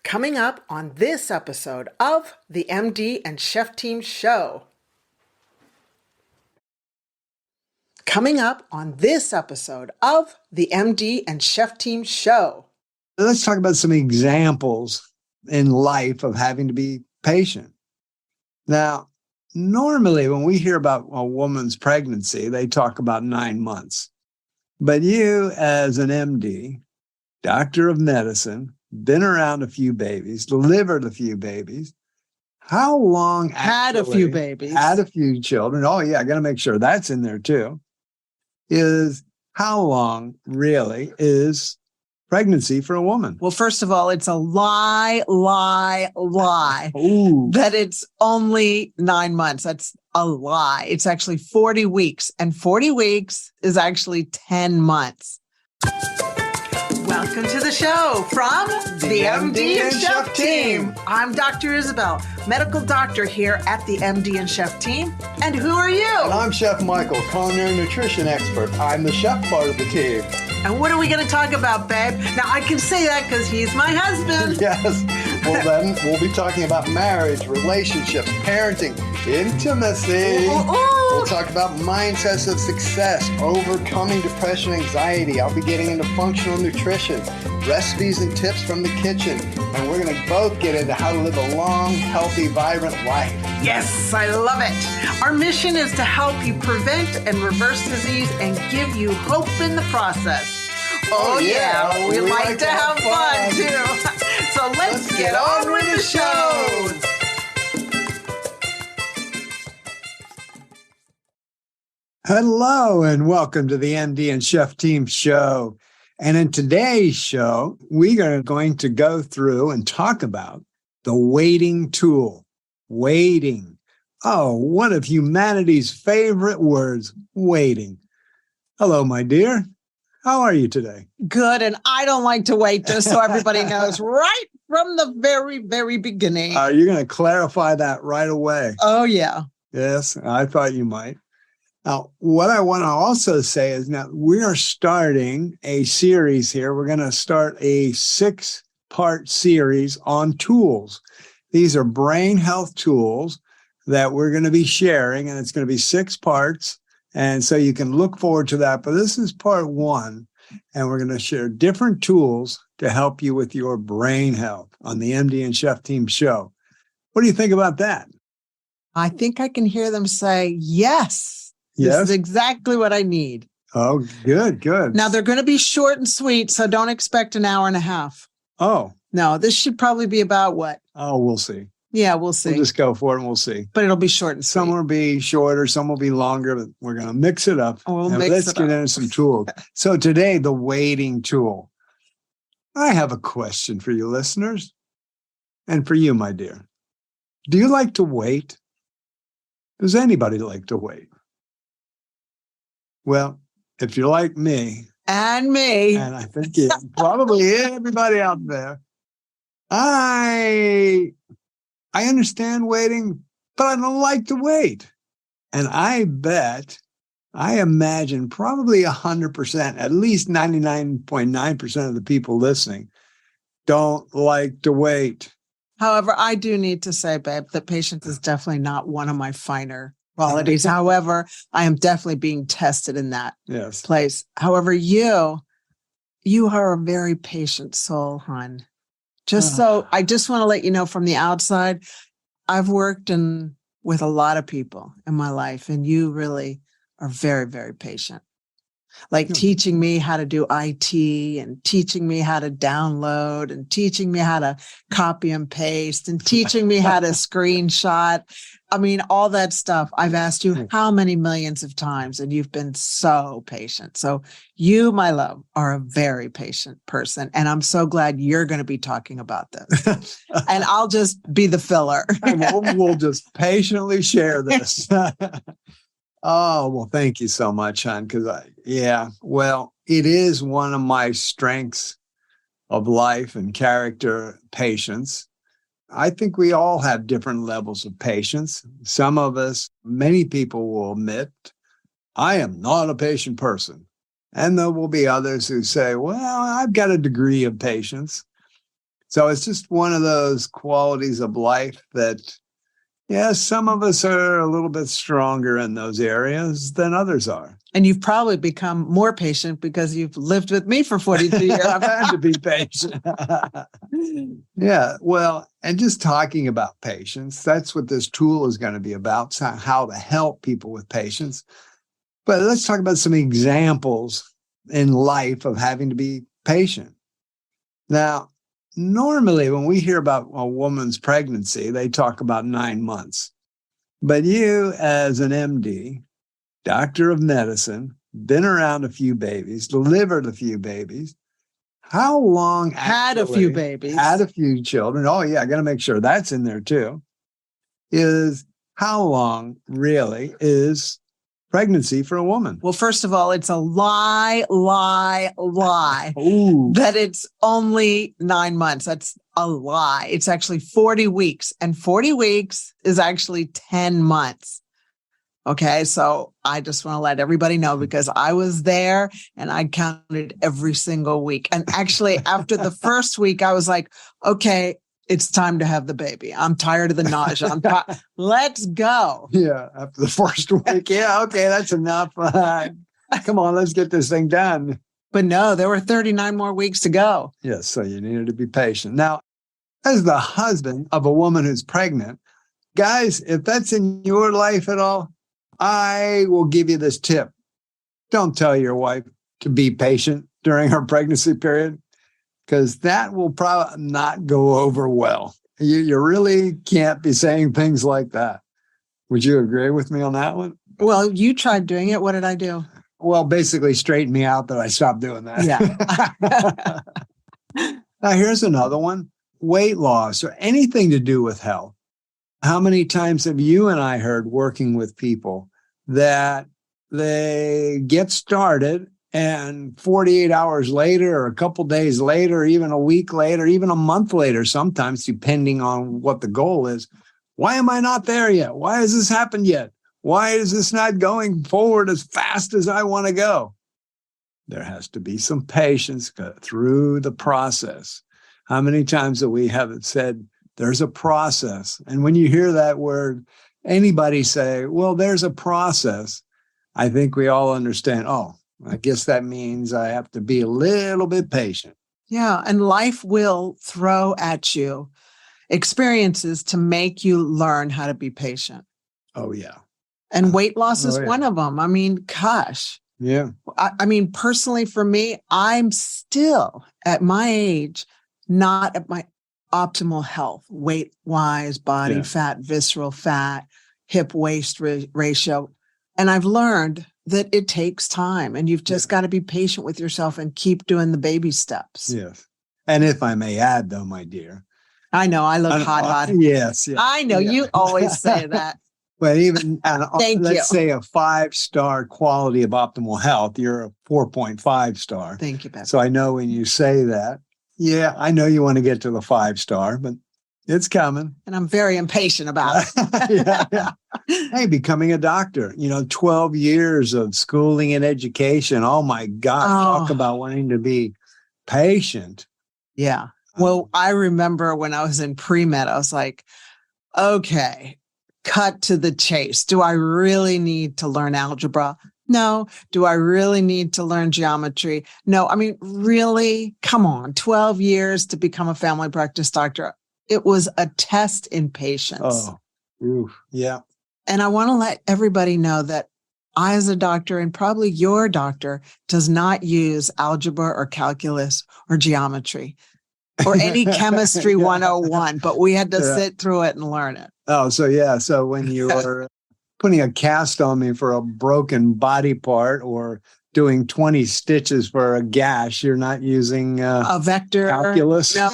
Coming up on this episode of the MD and Chef Team Show. Coming up on this episode of the MD and Chef Team Show. Let's talk about some examples in life of having to be patient. Now, normally when we hear about a woman's pregnancy, they talk about 9 months. But you, as an MD, doctor of medicine, been around a few babies, delivered a few babies. How long Had a few babies. Had a few children. Oh, yeah, I got to make sure that's in there too. Is how long really is pregnancy for a woman? Well, first of all, it's a lie Ooh. that it's only 9 months. That's a lie. It's actually 40 weeks, and 40 weeks is actually 10 months. Welcome to the show from the MD and Chef Team. I'm Dr. Isabel, medical doctor here at the MD and Chef Team. And who are you? And I'm Chef Michael, culinary nutrition expert. I'm the chef part of the team. And what are we going to talk about, babe? Now, I can say that because he's my husband. Yes. Well, then we'll be talking about marriage, relationships, parenting, intimacy. We'll talk about mindsets of success, overcoming depression, anxiety. I'll be getting into functional nutrition, recipes and tips from the kitchen. And we're going to both get into how to live a long, healthy, vibrant life. Yes, I love it. Our mission is to help you prevent and reverse disease and give you hope in the process. Oh yeah, we like to have fun too. So let's get on with the show. Hello and welcome to the MD and Chef Team Show. And in today's show, we are going to go through and talk about the waiting tool. Waiting. Oh, one of humanity's favorite words, waiting. Hello, my dear. How are you today? Good, and I don't like to wait, just so everybody knows right from the very, very beginning. You're going to clarify that right away. Oh, yeah. Yes, I thought you might. Now, what I want to also say is now we are starting a series here. We're going to start a 6-part series on tools. These are brain health tools that we're going to be sharing, and it's going to be 6 parts. And so you can look forward to that. But this is part 1, and we're going to share different tools to help you with your brain health on the MD and Chef Team Show. What do you think about that? I think I can hear them say, yes, Yes? this is exactly what I need. Oh, good, good. Now, they're going to be short and sweet, so don't expect an hour and a half. Oh. No, this should probably be about what? Oh, we'll see. Yeah, we'll see. We'll just go for it and we'll see. But it'll be short and sweet. Some will be shorter, some will be longer, but we're going to mix it up. Let's get into some tools. So today, the waiting tool. I have a question for you listeners and for you, my dear. Do you like to wait? Does anybody like to wait? Well, if you're like me. And me. And I think probably everybody out there. I understand waiting, but I don't like to wait. And I imagine probably 100%, at least 99.9% of the people listening don't like to wait. However, I do need to say, babe, that patience is definitely not one of my finer qualities. However, I am definitely being tested in that place. However, you are a very patient soul, hon. I just want to let you know from the outside, I've worked with a lot of people in my life, and you really are very, very patient. Like teaching me how to do IT and teaching me how to download and teaching me how to copy and paste and teaching me how to screenshot. I mean, all that stuff. I've asked you how many millions of times, and you've been so patient. So you, my love, are a very patient person. And I'm so glad you're going to be talking about this. And I'll just be the filler. We'll just patiently share this. Oh, well, thank you so much, hon. Well, it is one of my strengths of life and character, patience. I think we all have different levels of patience. Some of us, many people will admit, I am not a patient person. And there will be others who say, well, I've got a degree of patience. So it's just one of those qualities of life that, yeah, some of us are a little bit stronger in those areas than others are. And you've probably become more patient because you've lived with me for 42 years. I've had to be patient. Yeah. Well, and just talking about patience, that's what this tool is going to be about, how to help people with patience. But let's talk about some examples in life of having to be patient. Now, normally when we hear about a woman's pregnancy, they talk about 9 months. But you, as an MD, doctor of medicine, been around a few babies, delivered a few babies. How long Had a few babies. Had a few children. Oh, yeah, I got to make sure that's in there too. Is how long really is pregnancy for a woman? Well, first of all, it's a lie Ooh. that it's only 9 months. That's a lie. It's actually 40 weeks, and 40 weeks is actually 10 months. Okay, so I just want to let everybody know because I was there and I counted every single week. And actually, after the first week, I was like, okay, it's time to have the baby. I'm tired of the nausea. Let's go. Yeah, after the first week. Yeah, okay, that's enough. Come on, let's get this thing done. But no, there were 39 more weeks to go. Yes, so you needed to be patient. Now, as the husband of a woman who's pregnant, guys, if that's in your life at all, I will give you this tip. Don't tell your wife to be patient during her pregnancy period, because that will probably not go over well. You really can't be saying things like that. Would you agree with me on that one? Well, you tried doing it. What did I do? Well, basically straighten me out that I stopped doing that. Yeah. Now, here's another one. Weight loss or anything to do with health. How many times have you and I heard working with people that they get started and 48 hours later or a couple days later, even a week later, even a month later, sometimes depending on what the goal is, why am I not there yet? Why has this happened yet? Why is this not going forward as fast as I want to go? There has to be some patience through the process. How many times have we said, there's a process? And when you hear that word, anybody say, well, there's a process, I think we all understand, oh, I guess that means I have to be a little bit patient. Yeah. And life will throw at you experiences to make you learn how to be patient. Oh, yeah. And weight loss is one of them. I mean, gosh. Yeah. I mean, personally, for me, I'm still at my age, not at my optimal health, weight wise, body fat, visceral fat, hip waist ratio. And I've learned that it takes time and you've just got to be patient with yourself and keep doing the baby steps. Yes. And if I may add, though, my dear. I know I look hot. Yes. I know you always say that. But even let's say a 5-star quality of optimal health, you're a 4.5 star. Thank you, Beth. So I know when you say that, yeah, I know you want to get to the 5-star, but it's coming. And I'm very impatient about it. Yeah. Hey, becoming a doctor, 12 years of schooling and education. Oh my God. Talk about wanting to be patient. Yeah. Well, I remember when I was in pre-med, I was like, okay, cut to the chase. Do I really need to learn algebra? No. Do I really need to learn geometry? No. I mean, really? Come on. 12 years to become a family practice doctor. It was a test in patience. Oh, oof, yeah. And I want to let everybody know that I, as a doctor, and probably your doctor, does not use algebra or calculus or geometry or any chemistry 101, but we had to sit through it and learn it. Oh, so yeah. So when you were putting a cast on me for a broken body part or doing 20 stitches for a gash, you're not using a vector calculus. No.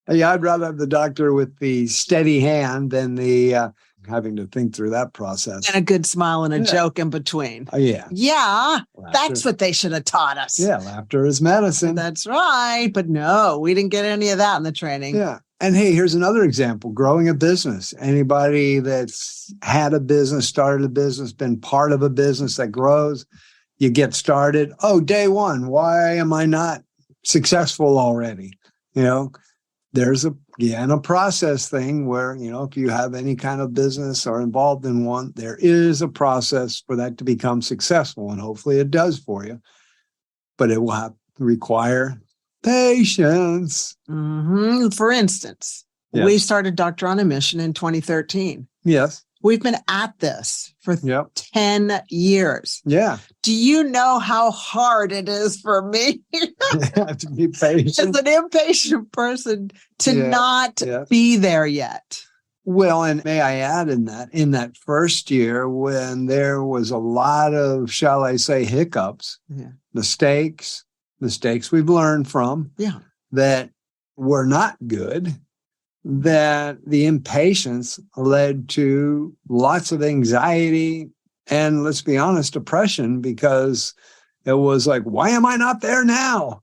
Yeah, I'd rather have the doctor with the steady hand than the having to think through that process. And a good smile and a joke in between. Yeah. Yeah. Laughter. That's what they should have taught us. Yeah. Laughter is medicine. That's right. But no, we didn't get any of that in the training. Yeah. And hey, here's another example, growing a business. Anybody that's had a business, started a business, been part of a business that grows, you get started. Oh, day one, why am I not successful already. You know, there's a process thing where, you know, if you have any kind of business or involved in one, there is a process for that to become successful. And hopefully it does for you. But it will have to require patience. For instance, Yes. we started Doctor on a Mission in 2013. Yes. We've been at this for Yep. 10 years. Yeah. Do you know how hard it is for me You have to be patient. as an impatient person to not be there yet? Well, and may I add in that first year when there was a lot of, shall I say, hiccups, mistakes we've learned from that were not good, that the impatience led to lots of anxiety and, let's be honest, depression, because it was like, why am I not there now?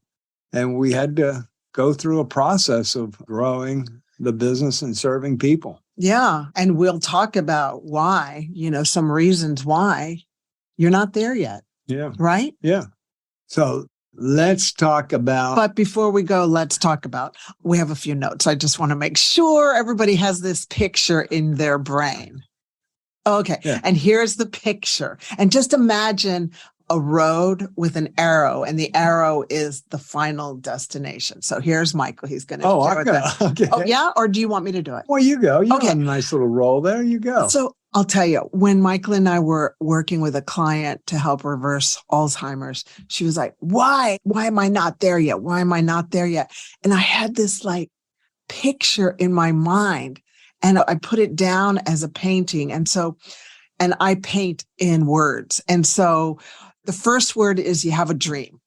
And we had to go through a process of growing the business and serving people. Yeah. And we'll talk about why, you know, some reasons why you're not there yet. Yeah. Right? Yeah. So let's talk about. But before we go, we have a few notes. I just want to make sure everybody has this picture in their brain. Okay. Yeah. And here's the picture. And just imagine a road with an arrow, and the arrow is the final destination. So here's Michael. He's going to share that. Okay. Oh, yeah? Or do you want me to do it? Well, you go. You have a nice little roll there. You go. So I'll tell you, when Michael and I were working with a client to help reverse Alzheimer's, she was like, why am I not there yet? Why am I not there yet? And I had this like picture in my mind, and I put it down as a painting. And I paint in words. And so the first word is you have a dream.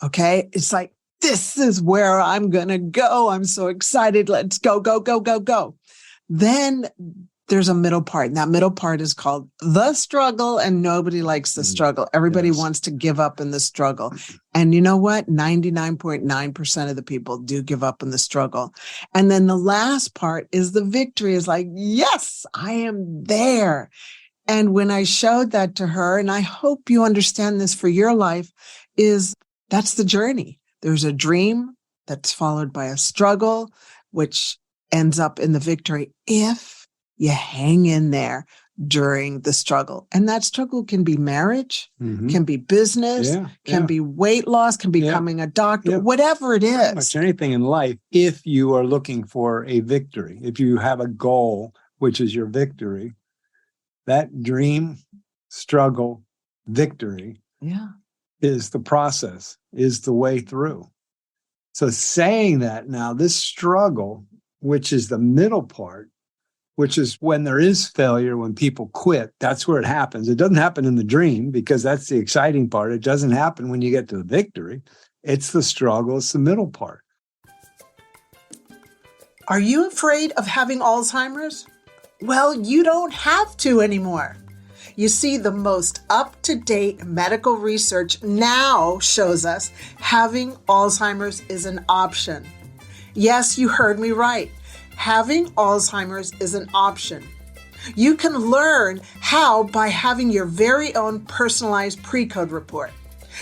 Okay. It's like, this is where I'm going to go. I'm so excited. Let's go, go, go, go, go. Then there's a middle part, and that middle part is called the struggle, and nobody likes the struggle. Everybody wants to give up in the struggle. And you know what? 99.9% of the people do give up in the struggle. And then the last part is the victory, is like, yes, I am there. And when I showed that to her, and I hope you understand this for your life, is that's the journey. There's a dream that's followed by a struggle, which ends up in the victory if you hang in there during the struggle. And that struggle can be marriage, can be business, can be weight loss, can be becoming a doctor, whatever it is. Pretty much anything in life, if you are looking for a victory, if you have a goal, which is your victory, that dream, struggle, victory is the process, is the way through. So saying that now, this struggle, which is the middle part, which is when there is failure, when people quit, that's where it happens. It doesn't happen in the dream, because that's the exciting part. It doesn't happen when you get to the victory. It's the struggle. It's the middle part. Are you afraid of having Alzheimer's? Well, you don't have to anymore. You see, the most up-to-date medical research now shows us having Alzheimer's is an option. Yes, you heard me right. Having Alzheimer's is an option. You can learn how by having your very own personalized pre-code report.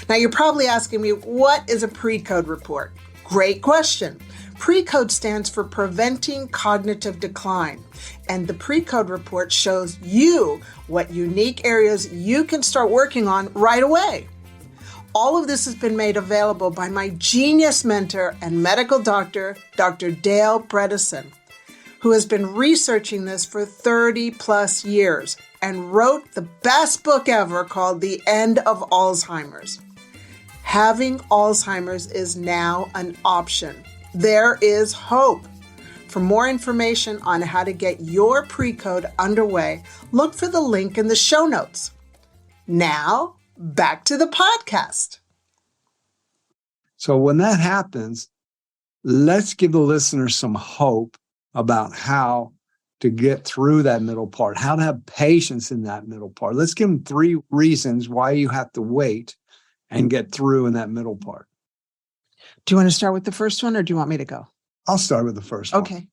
Now, you're probably asking me, what is a pre-code report? Great question. Pre-code stands for Preventing Cognitive Decline, and the pre-code report shows you what unique areas you can start working on right away. All of this has been made available by my genius mentor and medical doctor, Dr. Dale Bredesen, who has been researching this for 30 plus years and wrote the best book ever called The End of Alzheimer's. Having Alzheimer's is now an option. There is hope. For more information on how to get your pre-code underway, look for the link in the show notes. Now, back to the podcast. So when that happens, let's give the listener some hope about how to get through that middle part, how to have patience in that middle part. Let's give them 3 reasons why you have to wait and get through in that middle part. Do you want to start with the first one, or do you want me to go? I'll start with the first one. Okay.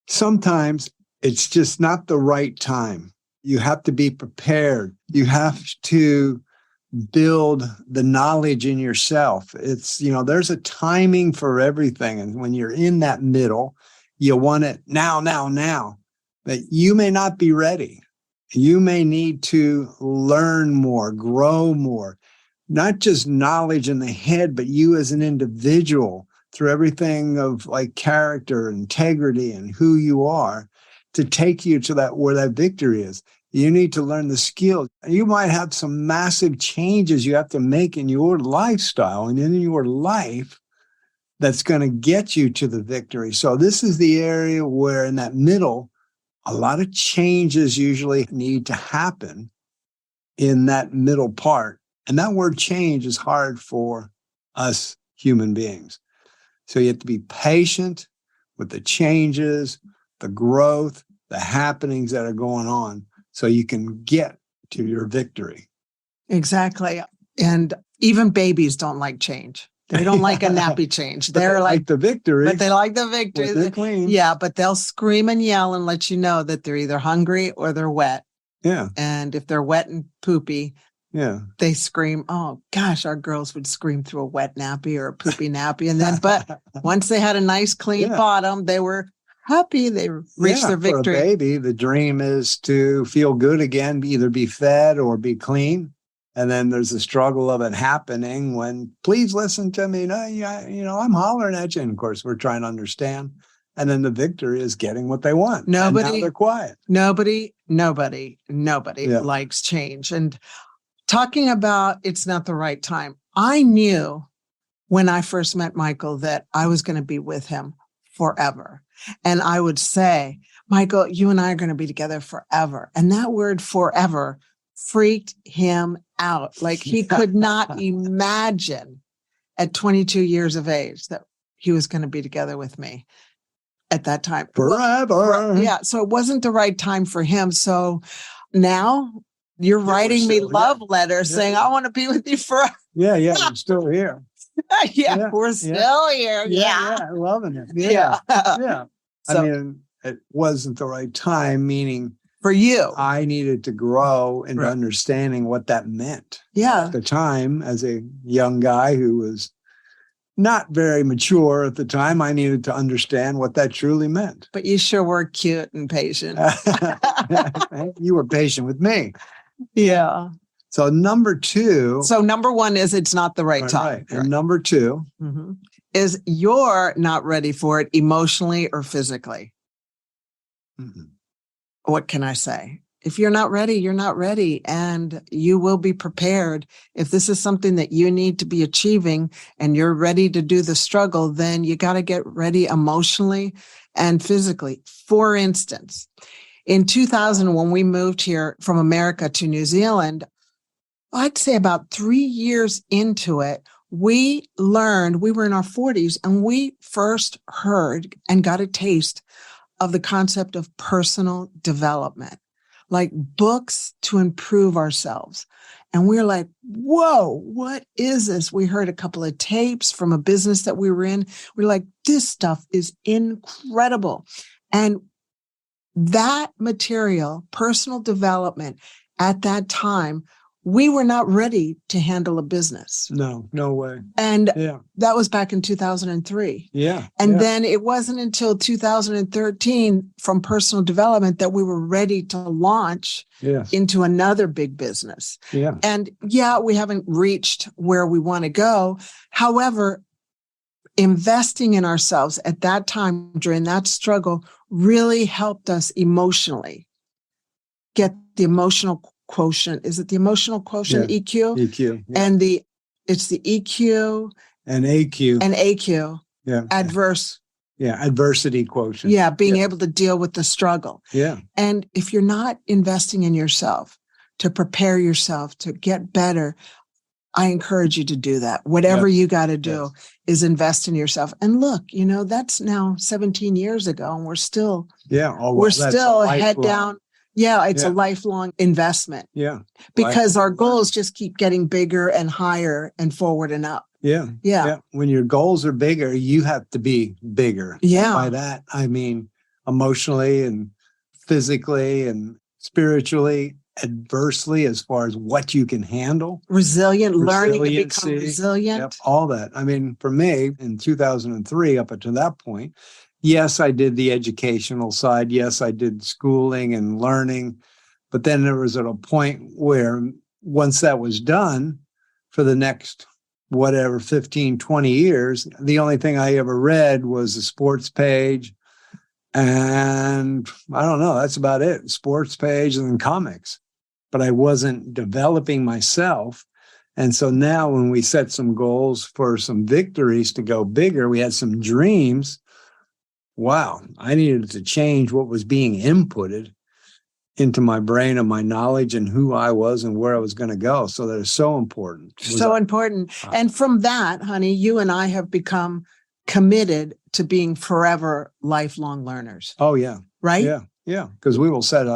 Sometimes it's just not the right time. You have to be prepared. You have to build the knowledge in yourself. It's, there's a timing for everything. And when you're in that middle, you want it now, but you may not be ready. You may need to learn more, grow more, not just knowledge in the head, but you as an individual through everything of like character, integrity, and who you are to take you to that where that victory is. You need to learn the skills. You might have some massive changes you have to make in your lifestyle and in your life that's going to get you to the victory. So this is the area where in that middle, a lot of changes usually need to happen in that middle part. And that word change is hard for us human beings. So you have to be patient with the changes, the growth, the happenings that are going on so you can get to your victory. Exactly. And even babies don't like change. They don't like a nappy change. They're like the victory. But they like the victory. They're clean. Yeah, but they'll scream and yell and let you know that they're either hungry or they're wet. Yeah. And if they're wet and poopy, they scream. Oh gosh, our girls would scream through a wet nappy or a poopy nappy. And then, but once they had a nice clean bottom, they were happy. They reached their victory. For a baby, the dream is to feel good again, either be fed or be clean. And then there's the struggle of it happening when, please listen to me. No, I'm hollering at you. And of course, we're trying to understand. And then the victory is getting what they want. Nobody, and now they're quiet. Nobody likes change. And talking about it's not the right time. I knew when I first met Michael that I was going to be with him forever. And I would say, Michael, you and I are going to be together forever. And that word forever freaked him out. Like he could not imagine at 22 years of age that he was going to be together with me at that time. Forever. Yeah. So it wasn't the right time for him. So now you're writing me love letters saying, I want to be with you forever. Yeah. I'm still here. We're still here. Yeah. Loving it. Yeah. So, I mean, it wasn't the right time, meaning for you, I needed to grow into understanding what that meant. Yeah. At the time, as a young guy who was not very mature at the time, I needed to understand what that truly meant. But you sure were cute and patient. You were patient with me. Yeah. So number two. So number one is it's not the right time. Right. And number two is you're not ready for it emotionally or physically. What can I say? If you're not ready, you're not ready, and you will be prepared. If this is something that you need to be achieving and you're ready to do the struggle, then you got to get ready emotionally and physically. For instance, in 2000, when we moved here from America to New Zealand, I'd say about 3 years into it, we learned, we were in our 40s, and we first heard and got a taste of the concept of personal development, like books to improve ourselves. And we were like, whoa, what is this? We heard a couple of tapes from a business that we were in. We're like, this stuff is incredible. And that material, personal development at that time, we were not ready to handle a business. No way. And that was back in 2003. Yeah. And then it wasn't until 2013 from personal development that we were ready to launch into another big business. Yeah. And we haven't reached where we want to go. However, investing in ourselves at that time during that struggle really helped us emotionally get the emotional quotient. Is it the emotional quotient? EQ? EQ. Yeah. And it's the EQ and AQ. Yeah. Adversity quotient. Yeah. Being able to deal with the struggle. Yeah. And if you're not investing in yourself to prepare yourself to get better, I encourage you to do that. Whatever you got to do is invest in yourself. And look, that's now 17 years ago, and we're still, we're still head down. Yeah, it's a lifelong investment. Yeah. Because our goals just keep getting bigger and higher and forward and up. Yeah. When your goals are bigger, you have to be bigger. Yeah. By that, I mean emotionally and physically and spiritually adversely as far as what you can handle. Resilient, learning to become Resiliency. resilient. Yep, all that. I mean, for me, in 2003, up until that point, yes, I did the educational side. Yes, I did schooling and learning. But then there was at a point where once that was done for the next, whatever, 15, 20 years, the only thing I ever read was a sports page. And I don't know, that's about it. Sports page and then comics. But I wasn't developing myself. And so now when we set some goals for some victories to go bigger, we had some dreams. Wow, I needed to change what was being inputted into my brain and my knowledge and who I was and where I was going to go. So that is so important. So important. And from that, honey, you and I have become committed to being forever lifelong learners. Oh, yeah. Right? Yeah. Yeah. Because we will set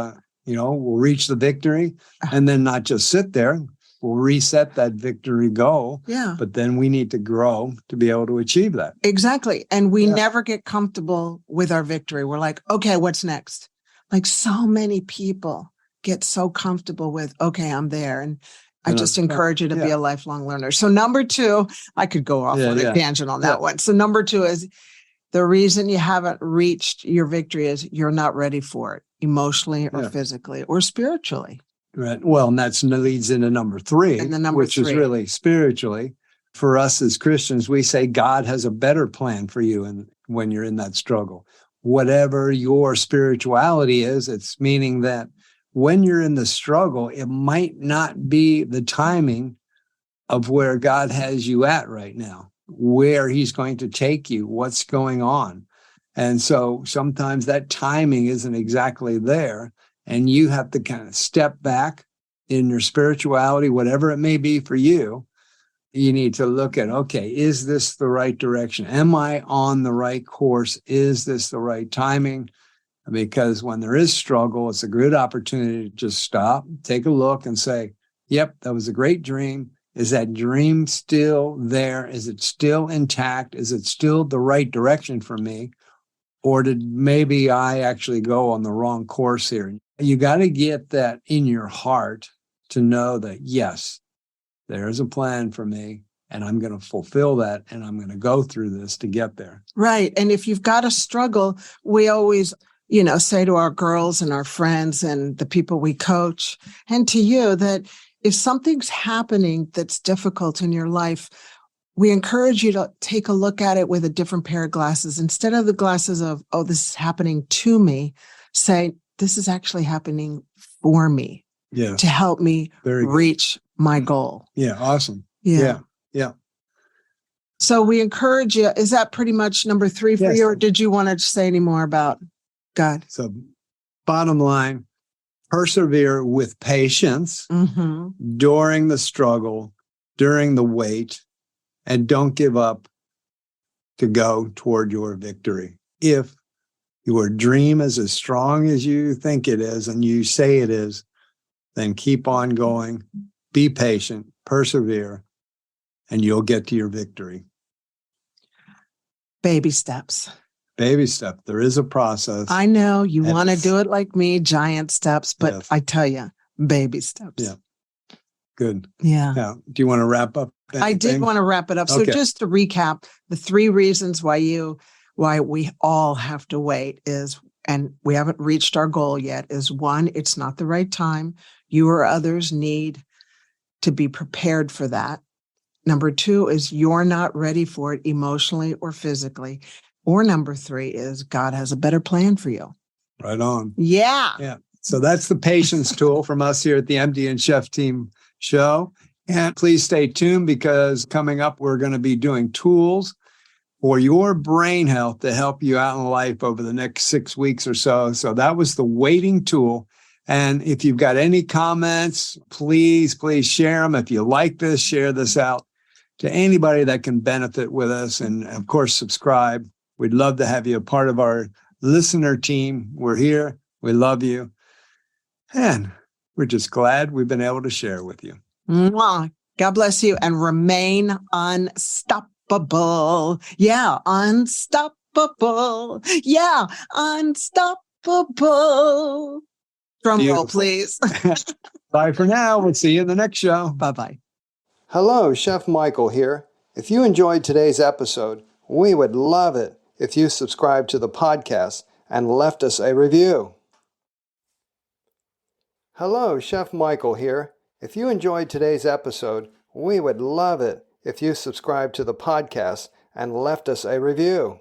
we'll reach the victory and then not just sit there. We'll reset that victory goal. Yeah. But then we need to grow to be able to achieve that. Exactly. And we never get comfortable with our victory. We're like, okay, what's next? Like so many people get so comfortable with, okay, I'm there. And I just encourage you to be a lifelong learner. So number 2, I could go off on a tangent on that one. So number 2 is the reason you haven't reached your victory is you're not ready for it emotionally or physically or spiritually. Right. Well, and that leads into number 3, which is really spiritually. For us as Christians, we say God has a better plan for you and when you're in that struggle. Whatever your spirituality is, it's meaning that when you're in the struggle, it might not be the timing of where God has you at right now, where he's going to take you, what's going on. And so sometimes that timing isn't exactly there. And you have to kind of step back in your spirituality, whatever it may be for you. You need to look at, okay, is this the right direction? Am I on the right course? Is this the right timing? Because when there is struggle, it's a good opportunity to just stop, take a look and say, yep, that was a great dream. Is that dream still there? Is it still intact? Is it still the right direction for me? Or did maybe I actually go on the wrong course here? You got to get that in your heart to know that, yes, there's a plan for me and I'm going to fulfill that and I'm going to go through this to get there. Right. And if you've got a struggle, we always, say to our girls and our friends and the people we coach and to you that if something's happening that's difficult in your life, we encourage you to take a look at it with a different pair of glasses. Instead of the glasses of, oh, this is happening to me, say, this is actually happening for me to help me reach my goal. Yeah. Awesome. Yeah. Yeah. So we encourage you. Is that pretty much number 3 for you? Or did you want to say any more about God? So bottom line, persevere with patience during the struggle, during the wait, and don't give up to go toward your victory. If your dream is as strong as you think it is and you say it is, then keep on going, be patient, persevere, and you'll get to your victory. Baby steps. Baby step. There is a process. I know you want to do it like me, giant steps, but I tell you, baby steps. Yeah. Good. Yeah. Now, do you want to wrap up? I did want to wrap it up. So just to recap, the 3 reasons why we all have to wait is, and we haven't reached our goal yet, is 1, it's not the right time. You or others need to be prepared for that. Number 2 is you're not ready for it emotionally or physically. Or number 3 is God has a better plan for you. Right on. Yeah. Yeah. So that's the patience tool from us here at the MD and Chef Team Show. And please stay tuned because coming up, we're going to be doing tools for your brain health to help you out in life over the next 6 weeks or so. So that was the waiting tool. And if you've got any comments, please share them. If you like this, share this out to anybody that can benefit with us. And of course, subscribe. We'd love to have you a part of our listener team. We're here. We love you. And we're just glad we've been able to share with you. Mwah. God bless you and remain unstoppable. Yeah, unstoppable. Yeah, unstoppable. Drum roll, please. Bye for now. We'll see you in the next show. Bye-bye. Hello, Chef Michael here. If you enjoyed today's episode, we would love it if you subscribed to the podcast and left us a review. Hello, Chef Michael here. If you enjoyed today's episode, we would love it if you subscribed to the podcast and left us a review.